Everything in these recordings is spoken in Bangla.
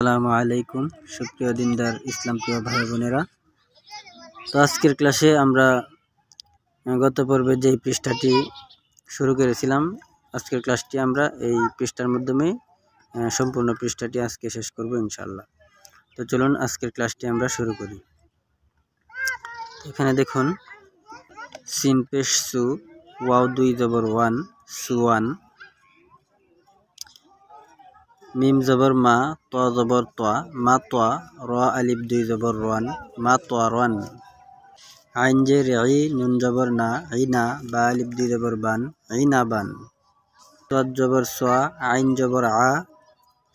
আসসালামু আলাইকুম সুপ্রিয় দিনদার ইসলাম প্রিয় ভাই বোনেরা। তো আজকের ক্লাসে আমরা গত পর্বে যেই পৃষ্ঠাটি শুরু করেছিলাম, আজকের ক্লাসটি আমরা এই পৃষ্ঠার মাধ্যমে সম্পূর্ণ পৃষ্ঠাটি আজকে শেষ করব ইনশাআল্লাহ। তো চলুন আজকের ক্লাসটি আমরা শুরু করি। এখানে দেখুন, সিন পেশ সু, ওয়াও দুই জবর ওয়ান, সুওয়ান। মিম জবর মা, ত জবর তোয়া, মা তোয়া। র আলিফ দুই জবর রান, মা তোয়া রান। আইন জের ই, নুন জবর না, ইনা। বা আলিফ দুই জবর বান, ইনা বান। তদ জবর সোয়া, আইন জবর আ,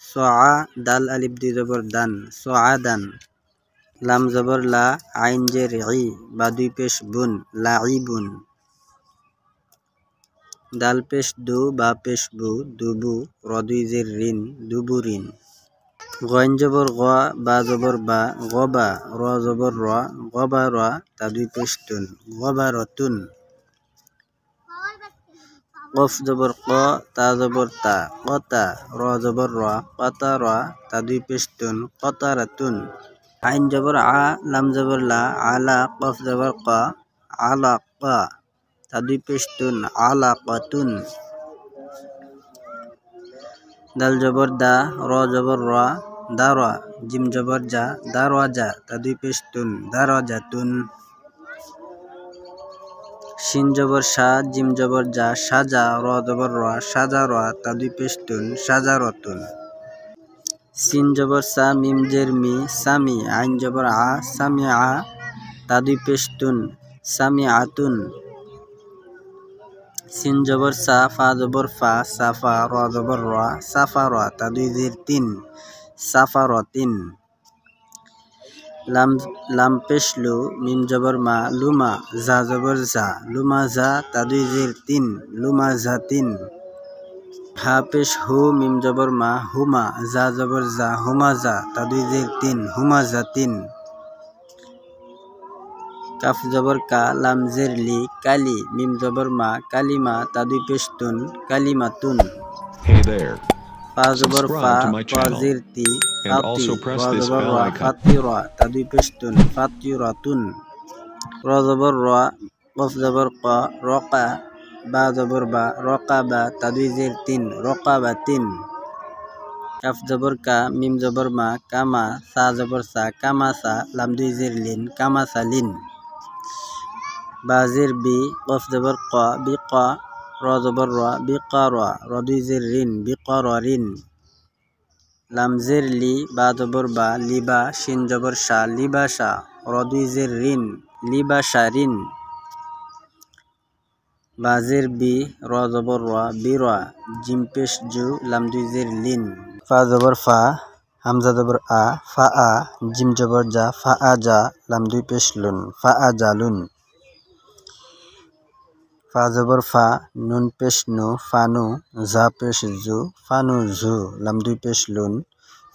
সোয়া। দাল আলিফ দুই জবর দান, সোয়া দান। লাম জবর লা, আইন জের ই, বা দুই পেশ বুন, লা ই বুন। দাল পেশ দু, বা পেশ বু, দুবু। র দুই জের রিন, দুবু রিন। গইন জবর গ, বা জবর বা, গবা। র জবর র, গবা র। তা দুই পেশ তুন, গবা রতুন। কফ জবর ক, তা জবর তা, কতা। র জবর র, কতা র। তা দুই পেশ তুন, কতা রাতুন। আইন জবর আ, লাম জবর লা, আলা। কফ জবর ক, আলা ক। তা দুই পেশ তুন, আলা কতুন। দাল জবর দা, র জবর র, দারা। জিম জবর যা, দারওয়াজা। তা দুই পেশ তুন, দারওয়াজাতুন। শিন জবর সা, জিম জবর যা, সাজা। র জবর র, সাজা র। তা দুই পেশ তুন, সাজারতুন। সিন জবর সা, মিম জের মি, সামি। আইন জবর আ, সামি আ। তা দুই পেশ তুন, সামি আতুন। সিন জবর সা, ফা জবর ফা, সাফা। র জবর র, সাফা র। তা দুই জের তিন, সাফা রতিন। লাম পেশ লু, মিম জবর মা, লুমা। জা জবর জা, লুমা জা। তা দুই জের তিন, লুমা জা তিন। হা পেশ হু, মিম জবর মা, হুমা। জা জবর জা, হুমা জা। তা দুই জের তিন, হুমা জা তিন। কাফ জবর কা, লাম জের লি, কালি। মিম জবর মা, কালিমা। তা দুই পেশ তুন, কালিমাতুন। ফা জবর ফা, ত জের তি, ফাতি। র জবর র, ফাতিরা। তা দুই পেশ তুন, ফাতিরাতুন। র জবর র, কফ জবর ক, রকা। বা জবর বা, রকাবা। তা দুই জের তিন, রকাবাতিন। কাফ জবর কা, মিম জবর মা, কামা। সা জবর সা, কামাসা। লাম দুই জের লিন, কামাসালিন। বা জের বি, কফ জবর ক, বিক। র জবর র, বিকর। র দুই জের রিন, বিকরিন। লাম জের লি, বা জবর বা, লিবা। শিন জবর সা, লিবাসা। র দুই জের রিন, লিবাসারিন। বা জের বি, র জবর র, বির। জিম পেশ জু, লাম দুই জের লিন। ফা জবর ফা, হামজা জবর আ, ফা আ। জিম জবর যা, ফা আ যা। লাম দুই পেশ লুন, ফা আ জালুন। ফা জবর ফা, নুন পেশ নু, ফানু। জা পেশ জু, ফানু জু। লাম দুই পেশ লুন,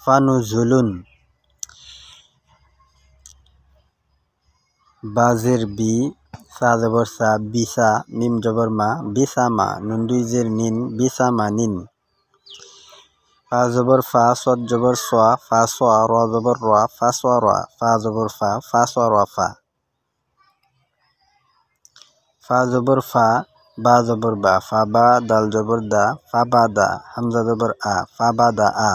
ফানু জুলুন। বা জের বি, সা জবর সা, বিসা। মিম জবর মা, বিসামা। নুন দুই জের নিন, বিসামা নিন। ফা জবর ফা, সদ জবর সোয়া, ফা সোয়া। র জবর র, ফা সোয়া র। ফা জবর ফা, ফা সোয়া র ফা। ফা জবর ফা, বা জবর বা, ফা বা। দাল জবর দা, ফা বা দা। হামজা জবর আ, ফা বা দা আ।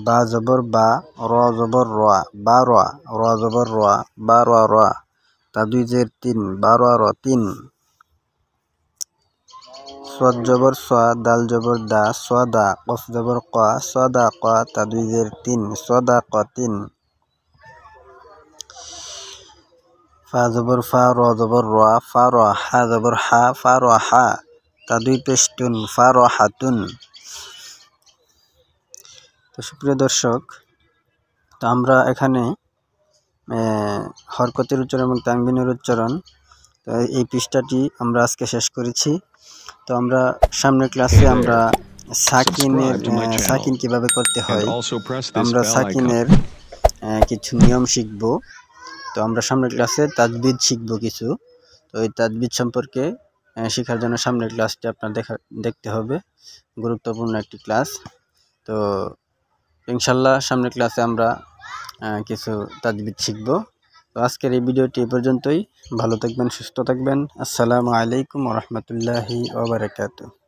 বা জবর বা, র জবর র, বা র। র জবর র, বা র র। তা দুই জের তিন, বা র র তিন। সদ জবর সোয়া, দাল জবর দা, সদা। কফ জবর ক, সদা ক। তা দুই জের তিন, সদা ক তিন। ফা জবর ফা, র জবর র, ফা র। হা জবর হা, ফা র হা। তা দুই পেশ তুন, ফা র হাতুন। তো সুপ্রিয় দর্শক, তো আমরা এখানে হরকতের উচ্চারণ এবং তানবিনের উচ্চারণ, তো এই পৃষ্ঠাটি আমরা আজকে শেষ করেছি। তো আমরা সামনের ক্লাসে আমরা সাকিন কিভাবে করতে হয়, আমরা সাকিনের কিছু নিয়ম শিখব। তো আমরা সামনের ক্লাসে তাজবিদ শিখব কিছু। তো এই তাজবিদ সম্পর্কে শেখার জন্য সামনের ক্লাসটি আপনার দেখতে হবে, গুরুত্বপূর্ণ একটি ক্লাস। তো ইনশাল্লাহ সামনের ক্লাসে আমরা কিছু তাজবিদ শিখব। তো আজকের এই ভিডিওটি এ পর্যন্তই। ভালো থাকবেন, সুস্থ থাকবেন। আসসালামু আলাইকুম ওয়া রাহমাতুল্লাহি ওয়া বারাকাতুহু।